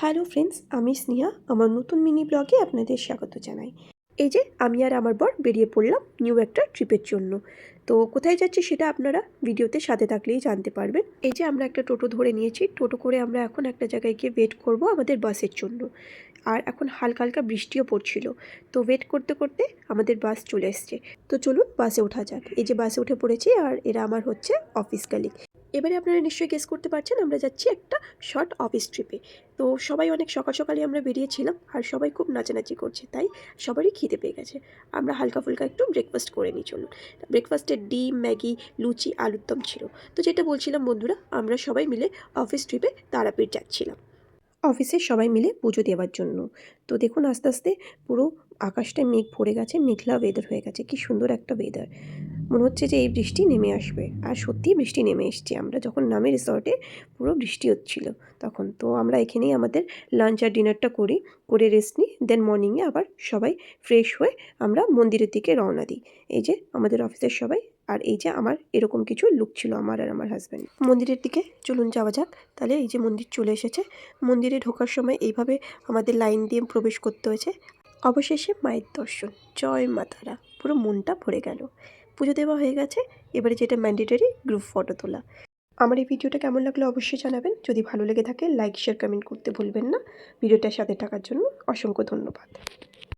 Hello friends, আমি স্নেহা। আমার নতুন মিনি ব্লগে আপনাদের স্বাগত জানাই। এই যে আমি আর আমার বর বেরিয়ে পড়লাম নিউ একটা ট্রিপের জন্য। তো কোথায় যাচ্ছি সেটা আপনারা ভিডিওতে সাথে থাকলেই জানতে পারবেন। এই যে আমরা একটা টোটো ধরে নিয়েছি, টোটো করে আমরা এখন একটা জায়গায় গিয়ে ওয়েট করব আমাদের বাসের জন্য। আর এখন হালকা হালকা বৃষ্টিও পড়ছিল, তো ওয়েট করতে করতে আমাদের বাস চলে এসছে। তো চলুন বাসে ওঠা যাক। এই যে বাসে উঠে পড়েছি, আর এরা আমার হচ্ছে অফিস কালিগ। এবারে আপনারা নিশ্চয়ই গেস করতে পারছেন আমরা যাচ্ছি একটা শর্ট অফিস ট্রিপে। তো সবাই অনেক সকাল সকালই আমরা বেরিয়েছিলাম, আর সবাই খুব নাচানাচি করছে, তাই সবারই খিদে পেয়ে গেছে। আমরা হালকা ফুলকা একটু ব্রেকফাস্ট করে নিই চলুন। ব্রেকফাস্টে ডিম, ম্যাগি, লুচি, আলুর দম ছিল। তো যেটা বলছিলাম বন্ধুরা, আমরা সবাই মিলে অফিস ট্রিপে তারাপীঠ যাচ্ছিলাম অফিসের সবাই মিলে পুজো দেওয়ার জন্য। তো দেখুন আস্তে আস্তে পুরো আকাশটায় মেঘ ভরে গেছে, মেঘলা ওয়েদার হয়ে গেছে। কি সুন্দর একটা ওয়েদার, মনে হচ্ছে যে এই বৃষ্টি নেমে আসবে। আর সত্যিই বৃষ্টি নেমে এসছে। আমরা যখন নামি রিসর্টে পুরো বৃষ্টি হচ্ছিল তখন। তো আমরা এখানেই আমাদের লাঞ্চ আর ডিনারটা করে রেস্ট নিই। দেন মর্নিংয়ে আবার সবাই ফ্রেশ হয়ে আমরা মন্দিরের দিকে রওনা দিই। এই যে আমাদের অফিসের সবাই, আর এই যে আমার এরকম কিছু লুক ছিল আমার আর আমার হাজব্যান্ড। মন্দিরের দিকে চলুন যাওয়া যাক। তাহলে এই যে মন্দির চলে এসেছে। মন্দিরে ঢোকার সময় এইভাবে আমাদের লাইন দিয়ে প্রবেশ করতে হয়েছে। অবশেষে মায়ের দর্শন, জয় মা তারা, পুরো মনটা ভরে গেল। পুজো দেওয়া হয়ে গেছে, এবারে যেটা ম্যান্ডেটরি গ্রুপ ফটো তোলা। আমার এই ভিডিওটা কেমন লাগলো অবশ্যই জানাবেন। যদি ভালো লেগে থাকে লাইক, শেয়ার, কমেন্ট করতে ভুলবেন না। ভিডিওটার সাথে থাকার জন্য অসংখ্য ধন্যবাদ।